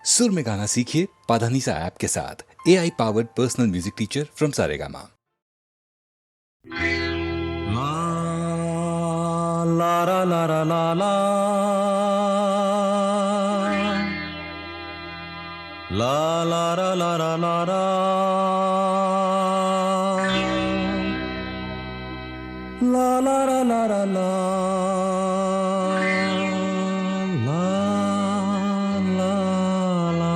सुर में गाना सीखिए पाधानीसा ऐप के साथ। AI powered personal music teacher from Saregama. ला ला ला ला ला ला ला ला ला ला ला ला ला ला ला ला ला ला ला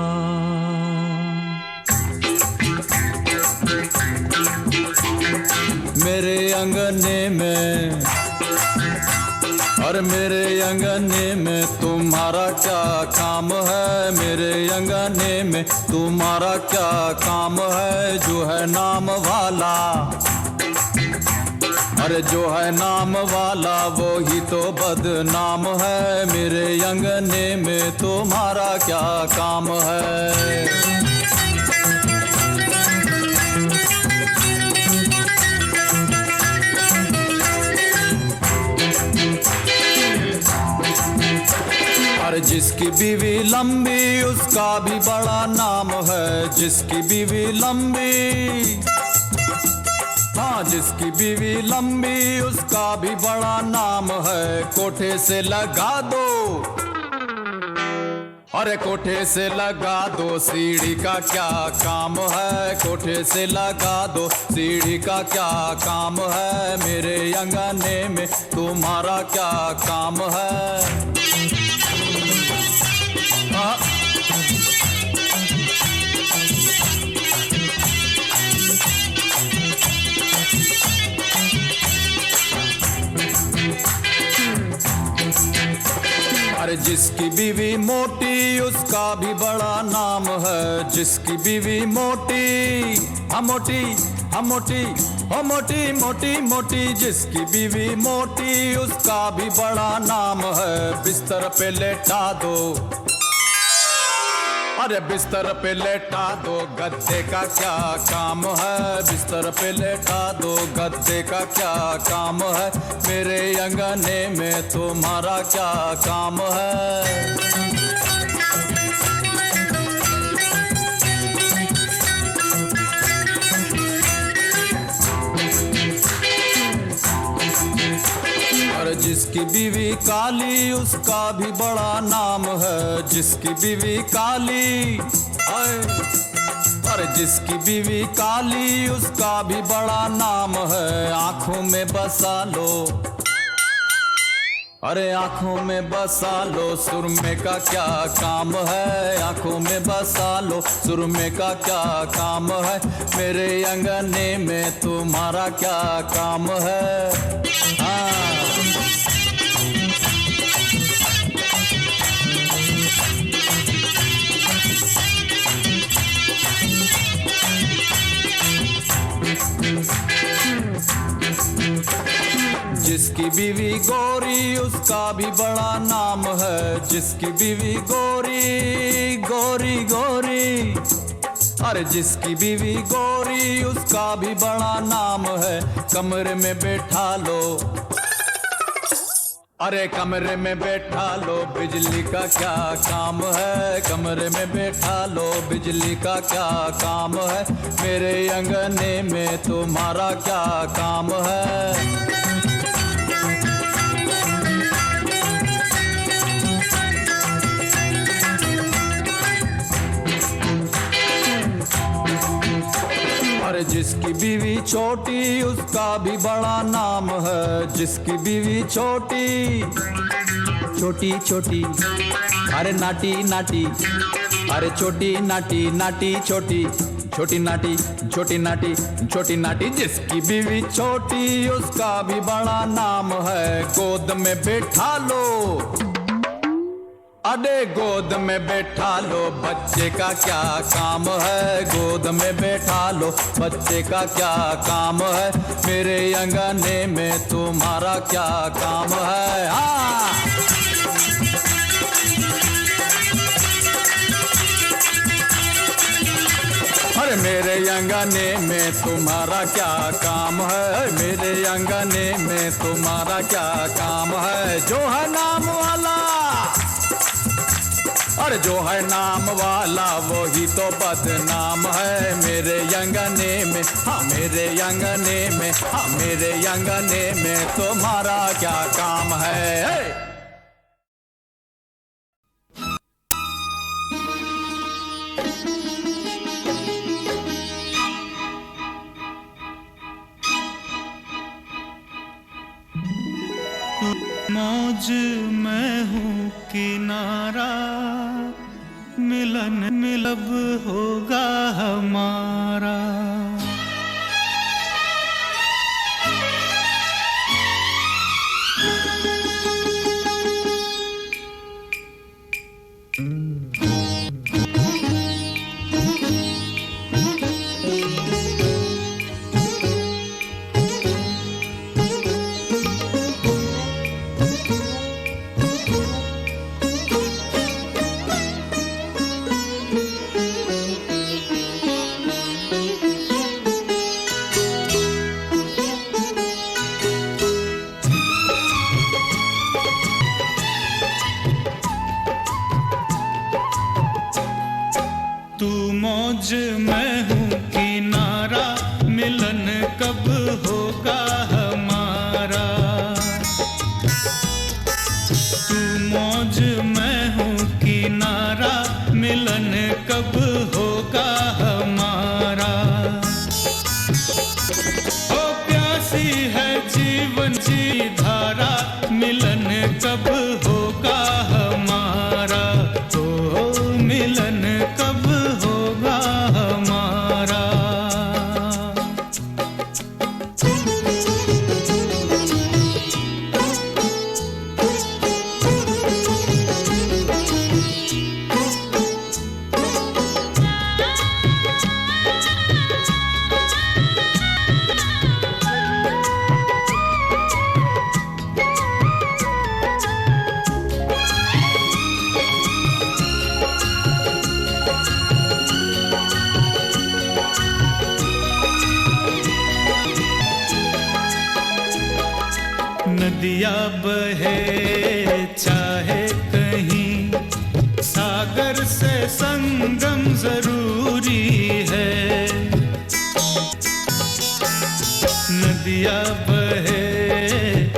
मेरे अंगने में और मेरे अंगने में तुम्हारा क्या काम है। मेरे अंगने में तुम्हारा क्या काम है। जो है नाम वाला, अरे जो है नाम वाला वो ही तो बदनाम है। मेरे अंगने में तुम्हारा क्या काम है। अरे जिसकी बीवी लंबी उसका भी बड़ा नाम है। जिसकी बीवी लंबी, हाँ जिसकी बीवी लंबी उसका भी बड़ा नाम है। कोठे से लगा दो, अरे कोठे से लगा दो सीढ़ी का क्या काम है। कोठे से लगा दो सीढ़ी का क्या काम है। मेरे अंगने में तुम्हारा क्या काम है। अरे जिसकी बीवी मोटी उसका भी बड़ा नाम है। जिसकी बीवी मोटी, हम मोटी, हम मोटी, हम मोटी मोटी मोटी। जिसकी बीवी मोटी उसका भी बड़ा नाम है। बिस्तर पे लेटा दो, अरे बिस्तर पे लेटा दो गद्दे का क्या काम है। बिस्तर पे लेटा दो गद्दे का क्या काम है। मेरे अंगने में तुम्हारा क्या काम है। जिसकी बीवी काली उसका भी बड़ा नाम है। जिसकी बीवी काली, अरे जिसकी बीवी काली उसका भी बड़ा नाम है। आंखों में बसा लो, अरे आंखों में बसा लो सुरमे का क्या काम है। आंखों में बसा लो सुरमे का क्या काम है। मेरे अंगने में तुम्हारा क्या काम है। जिसकी बीवी गोरी उसका भी बड़ा नाम है। जिसकी बीवी गोरी गोरी गोरी, अरे जिसकी बीवी गोरी उसका भी बड़ा नाम है। कमरे में बैठा लो, अरे कमरे में बैठा लो बिजली का क्या काम है। कमरे में बैठा लो बिजली का क्या काम है। मेरे अंगने में तुम्हारा क्या काम है। अरे जिसकी बीवी छोटी उसका भी बड़ा नाम है। जिसकी बीवी छोटी छोटी छोटी, अरे नाटी नाटी, अरे छोटी नाटी नाटी छोटी, छोटी नाटी छोटी नाटी छोटी नाटी। जिसकी बीवी छोटी उसका भी बड़ा नाम है। गोद में बैठा लो, अरे गोद में बैठा लो बच्चे का क्या काम है। गोद में बैठा लो बच्चे का क्या काम है। मेरे अंगने में तुम्हारा क्या काम है। अरे मेरे अंगने में तुम्हारा क्या काम है। मेरे अंगने में तुम्हारा क्या काम है। जो है नाम वाला, अरे जो है नाम वाला वो ही तो बदनाम है मेरे अंगने में, हाँ मेरे अंगने में, हाँ मेरे अंगने में तुम्हारा क्या काम है? मौज मैं हूँ किनारा, मिलन मिलब होगा हमारा। तू मौज मैं हूँ किनारा, मिलन कब होगा हमारा। तू मौज मैं हूँ किनारा, मिलन कब होगा हमारा। ओ प्यासी है जीवन की धारा, मिलन कब होगा हमारा। ओ मिलन कब होगा हमारा। नदिया बहे चाहे कहीं, सागर से संगम जरूरी है। नदिया बहे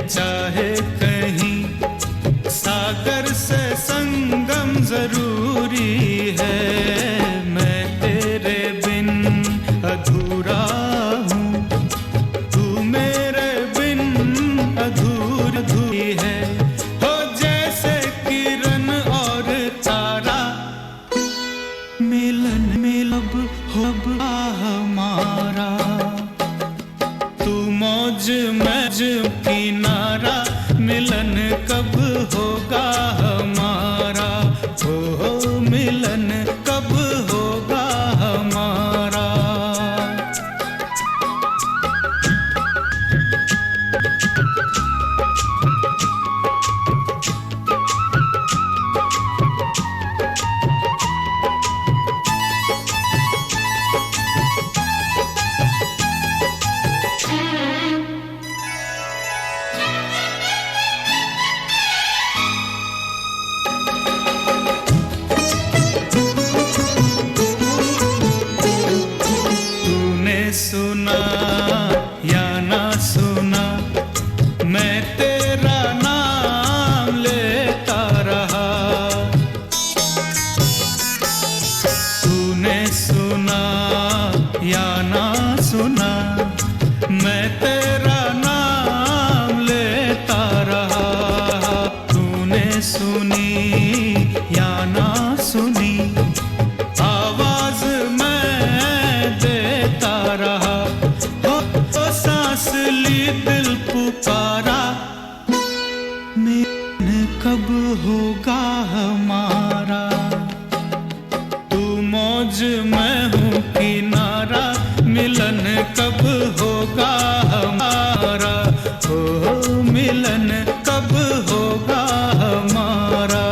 चाहे कहीं, सागर से संगम जरूरी है। मैं तेरे बिन अधूरा हूँ, तू मेरे बिन अधूरी है। हो जैसे किरण और तारा, मिलन मिलब होगा हमारा। तू मौज मौज किनारा, मिलन कब होगा हमारा। हो मिलन कब होगा हमारा। सुना या ना सुना, मैं तेरा नाम लेता रहा। तूने सुना या ना सुना, मैं तेरा नाम लेता रहा। तूने सुनी या ना सुनी, आवाज मैं देता रहा। हो सांस ली दिल पुकारा, मिलन कब होगा हमारा। तू मौज मैं हूँ किनारा, मिलन कब होगा हमारा। हो मिलन कब होगा हमारा।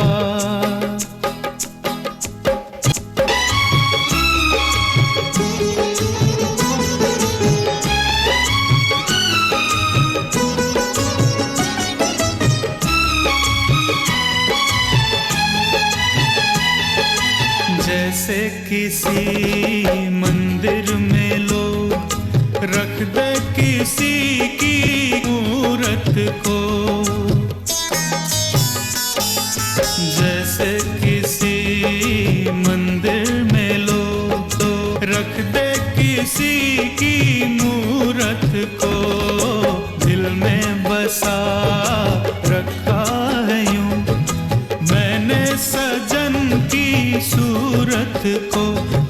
जैसे किसी मंदिर में लोग रख दे किसी की मूरत को, जैसे किसी मंदिर में लोग रख दे किसी की मूरत को, दिल में बसा रखा है यूं मैंने सजन की सूरत को,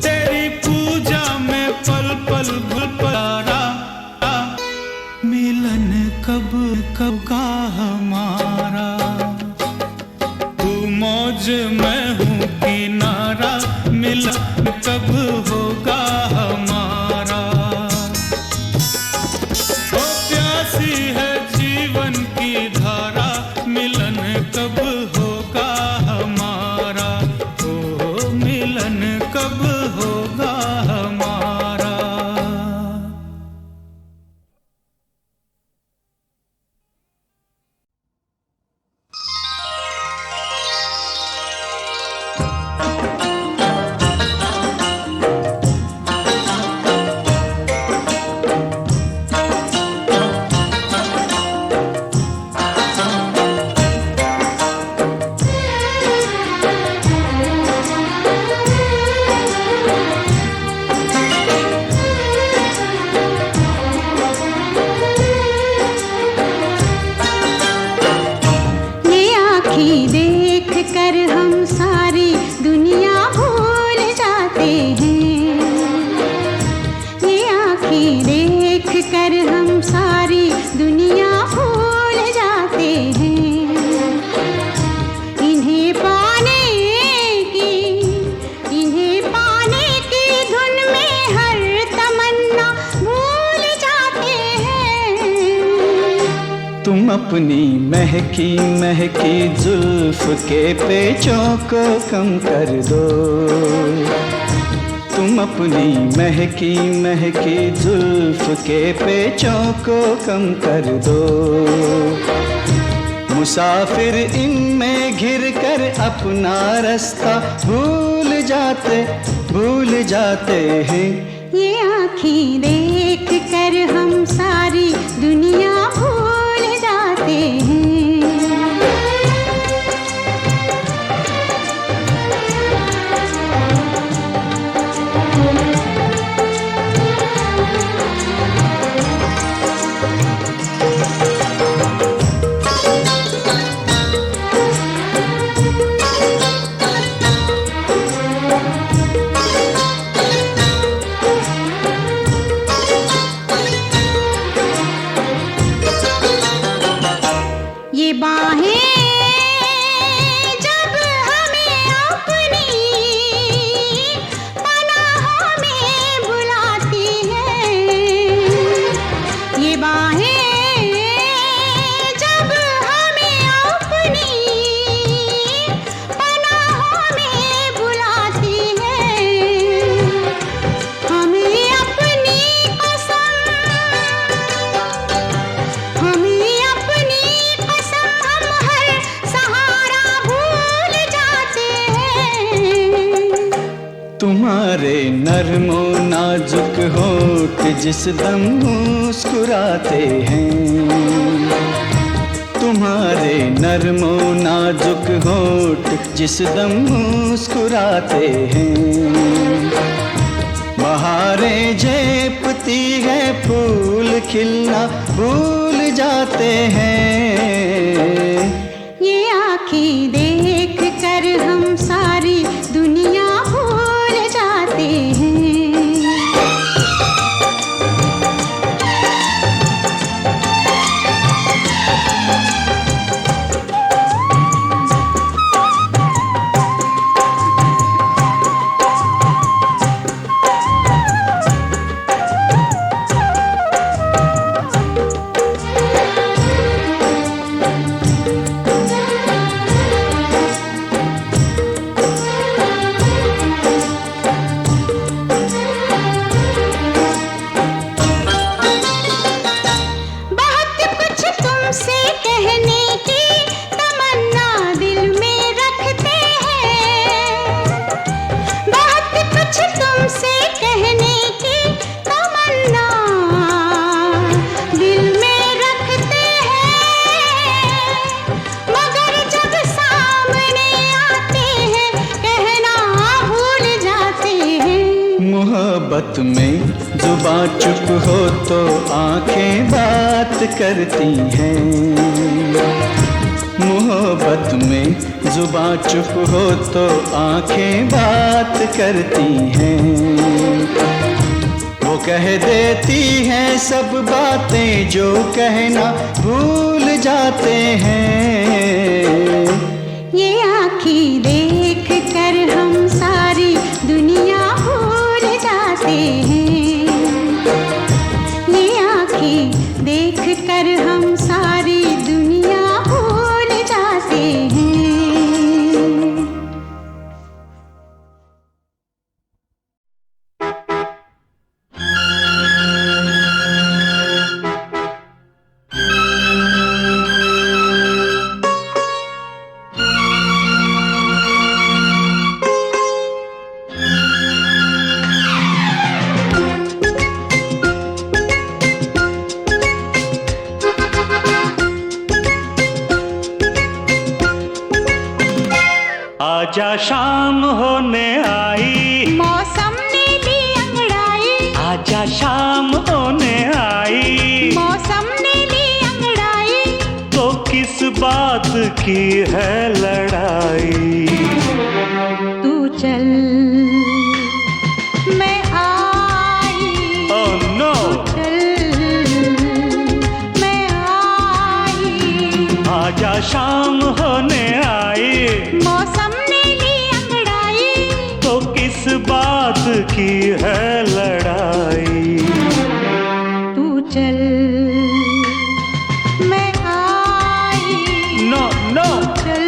तेरी पूजा में पल पल भुलपरा, मिलन कब कब का हमारा, तू मौज मैं हूँ किनारा, मिलन कब होगा हमारा। ओ प्यासी है जीवन की धारा, मिलन कब होगा हमारा, ओ मिलन कब होगा हमारा। देख कर हम सारी दुनिया भूल जाते हैं, ये आँखें देख कर हम सारी दुनिया भूल जाते हैं, इन्हें पाने की धुन में हर तमन्ना भूल जाते हैं। तुम अपनी महकी महकी जुल्फ के पेचों को कम कर दो, तुम अपनी महकी महकी जुल्फ के पेचों को कम कर दो, मुसाफिर इनमें घिर कर अपना रास्ता भूल जाते हैं। ये आँखें देख कर हम सारी दुनिया भूल जाते हैं। ये बाहें जब हमें अपनी पनाहों में बुलाती हैं, ये बाहें जब हमें अपनी पनाहों में बुलाती हैं, हमें अपनी कसम हम हर सहारा भूल जाते हैं। तुम्हारे नरमो नाजुक होठ जिस दम मुस्कुराते हैं, तुम्हारे नरमो नाजुक होठ जिस दम मुस्कुराते हैं, बहारें झेपती है फूल खिलना भूल जाते हैं। ये आँखें देख कर हम सारी दुनिया भूल जाते हैं। मोहब्बत में जुबां चुप हो तो आंखें बात करती हैं। मोहब्बत में जुबां चुप हो तो आंखें बात करती हैं। वो कह देती हैं सब बातें जो कहना भूल जाते हैं। ये आँखें देख कर हम सारी दुनिया भूल जाते हैं। ये आँखें देख कर हम सारी दुनिया भूल जाते हैं। आजा शाम होने आई, मौसम ने ली अंगड़ाई। आजा शाम होने आई, मौसम ने ली अंगड़ाई। तो किस बात की है लड़ाई? तू चल मैं आई। ओह नो, चल मैं आई। आजा शाम होने आई, मौसम ने ली अंगड़ाई। तो किस बात की है लड़ाई? तू चल मैं आई। नो नो, चल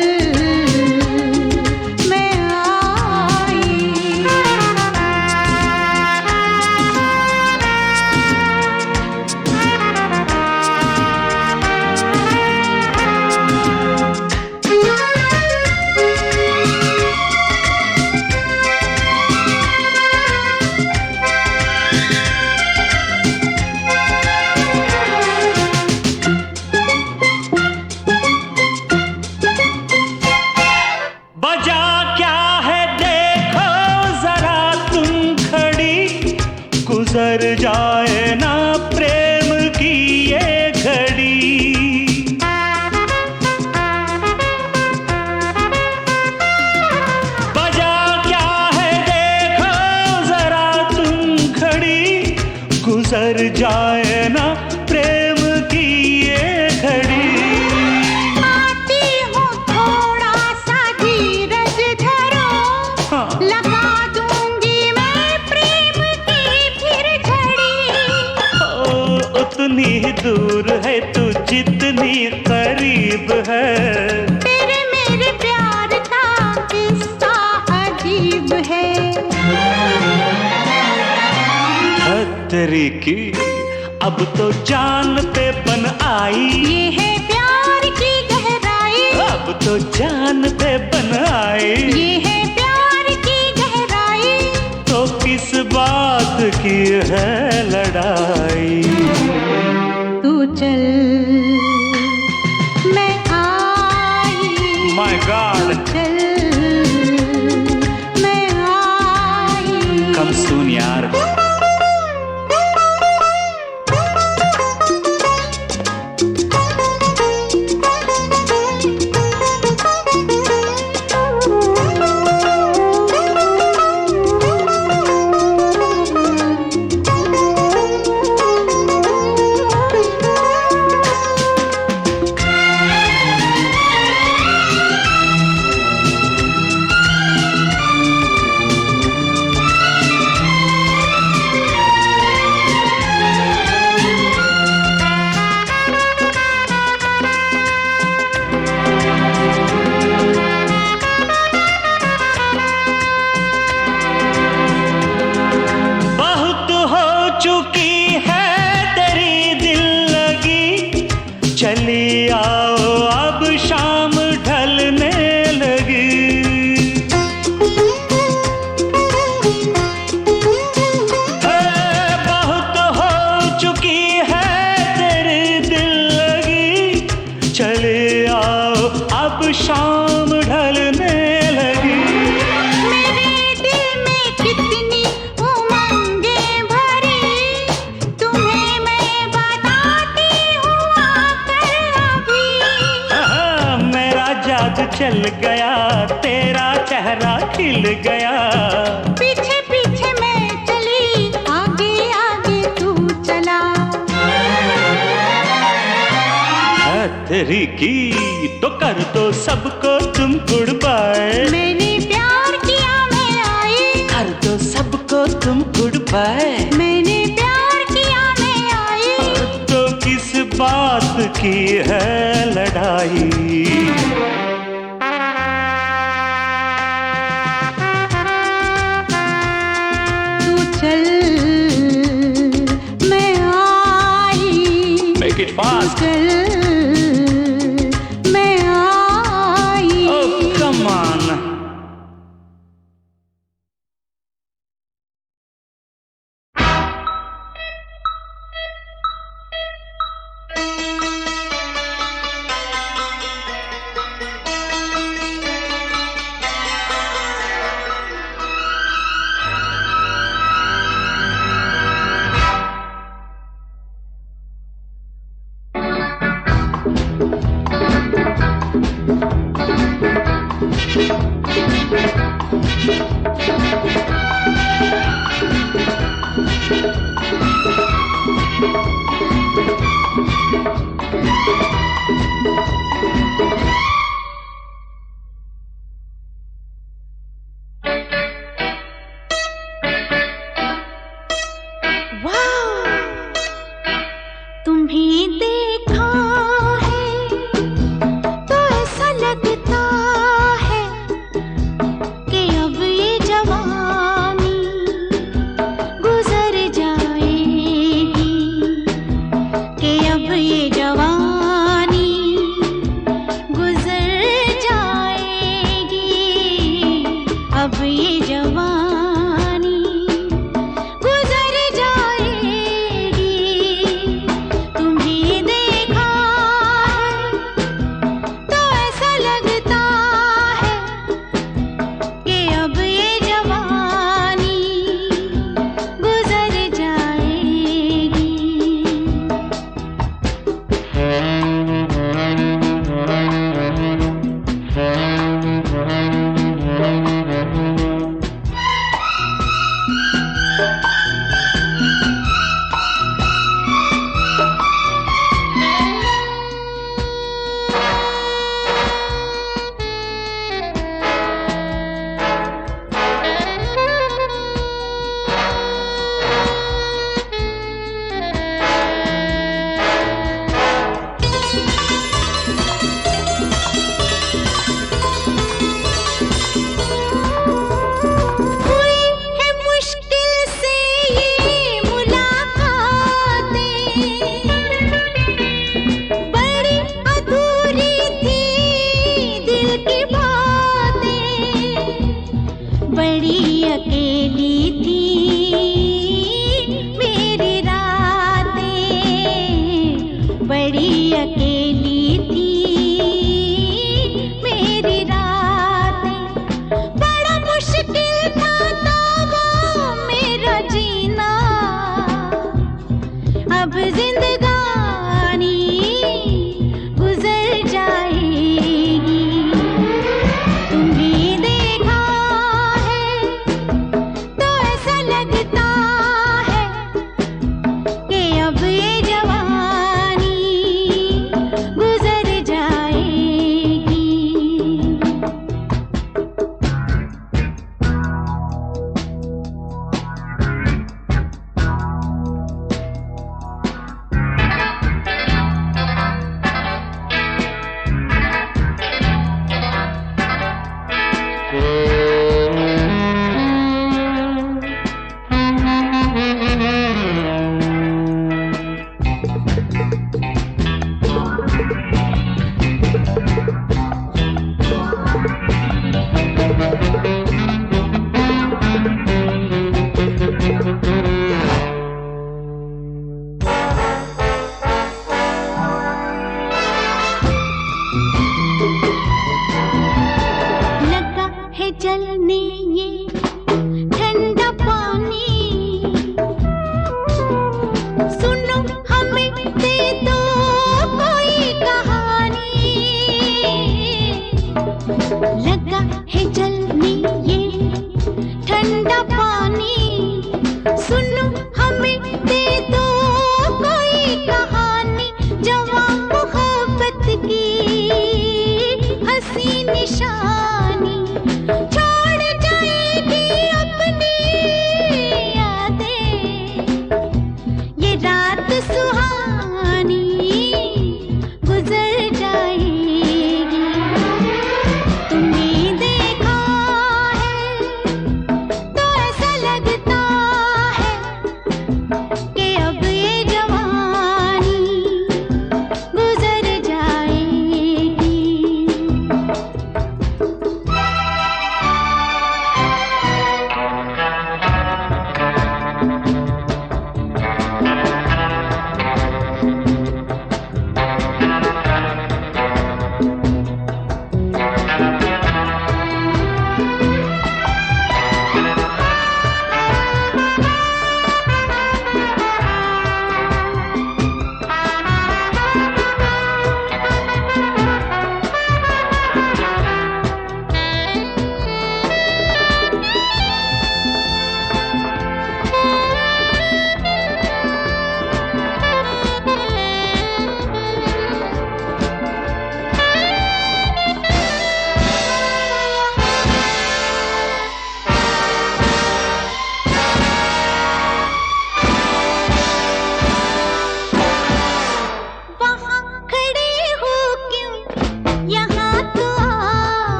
मैं आई। बजा क्या है देखो जरा तुम खड़ी, गुजर जाए ना प्रेम की ये घड़ी। बजा क्या है देखो जरा तुम खड़ी, गुजर जाए ना प्रेम की ये घड़ी। आती हूँ थोड़ा सा धीरज धरो। हाँ। लगा दूंगी मैं प्रेम की फिर झड़ी। ओ, उतनी ही दूर है तू जितनी करीब है। तेरे मेरे प्यार का किस्सा अजीब है। तेरी की अब तो जान पे बन आई, ये है प्यार की गहराई। अब तो जान पे बन आई। ये है प्यार की गहराई। तो किस बात की है लड़ाई? तू चल मैं आई। माय गॉड, चल मैं आई। कम सून यार। चली आओ अब शाम ढलने लगी। बहुत हो चुकी है तेरी दिल लगी, चले आओ अब शाम ढलने लगी। मेरे दिल में कितनी उमंग चल गया, तेरा चेहरा खिल गया। पीछे पीछे मैं चली, आगे आगे तू चला। तेरी की तो कर दो सबको तुम गुड बाय। मैंने प्यार किया मैं आई, कर दो सबको तुम गुड बाय। मैंने प्यार किया मैं आई। तो किस बात की है लड़ाई? तू चल मैं आई, Make it fast. चल मैं आई। Oh, come on.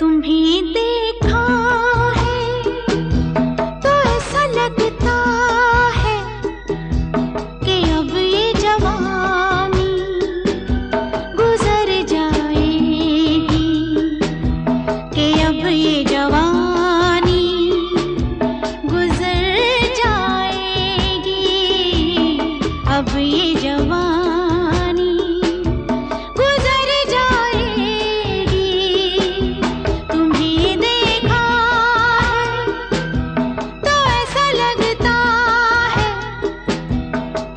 तुम्हें देखा है तो ऐसा लगता है कि अब ये जवानी गुजर जाएगी, कि अब ये जवानी गुजर जाएगी, अब ये जवानी गुजर जाएगी। तुम्हें देखा है तो ऐसा लगता है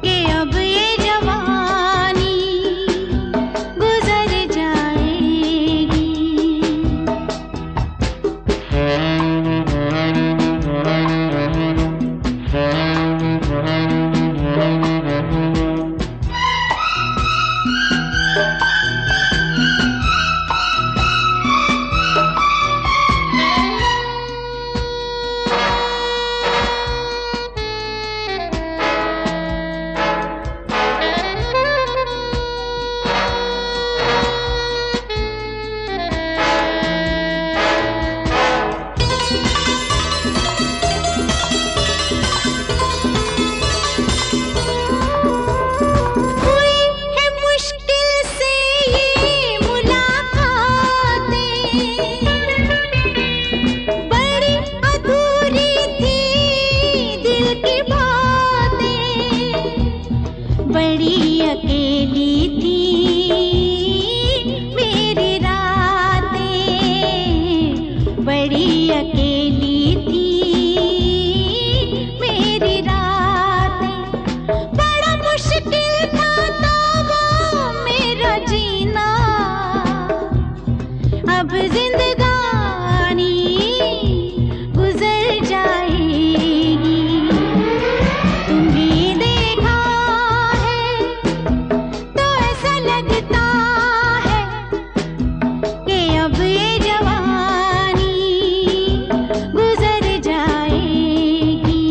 कि अब ये जवानी गुजर जाएगी। बड़ी अकेली थी मेरी रातें, बड़ी अकेली थी मेरी रातें। बड़ा मुश्किल था तो वो मेरा जीना, अब जिंदगानी गुजर जाएगी। तुम्हें देखा लगता है कि अब ये जवानी गुजर जाएगी।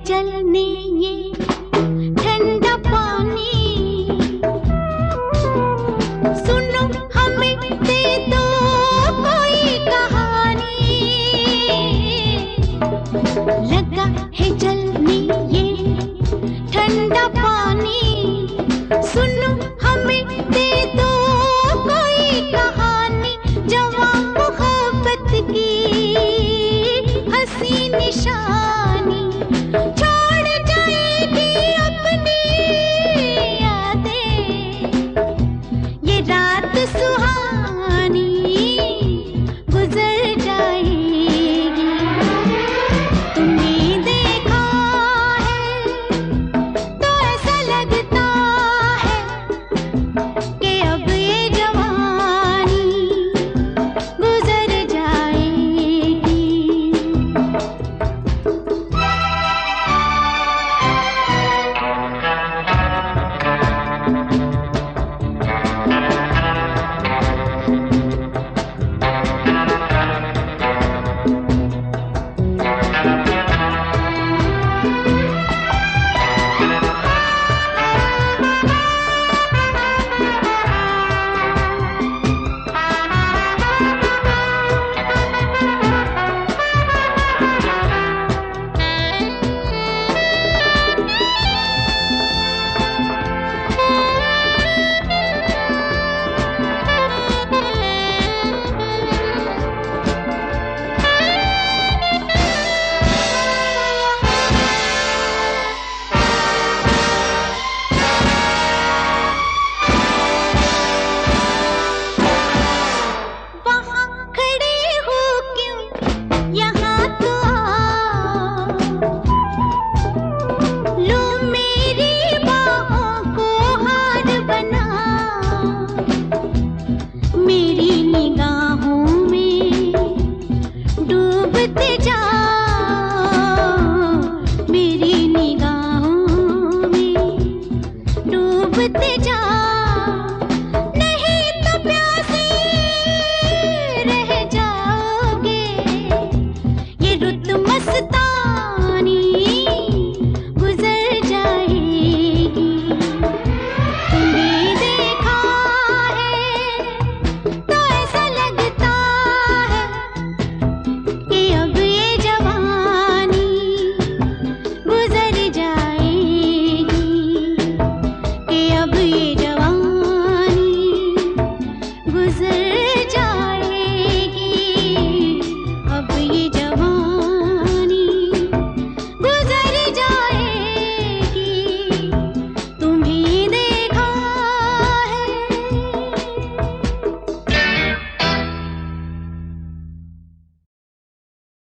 जलने ये ठंडा पानी, सुनो हमें दे दो कोई कहानी। लगा है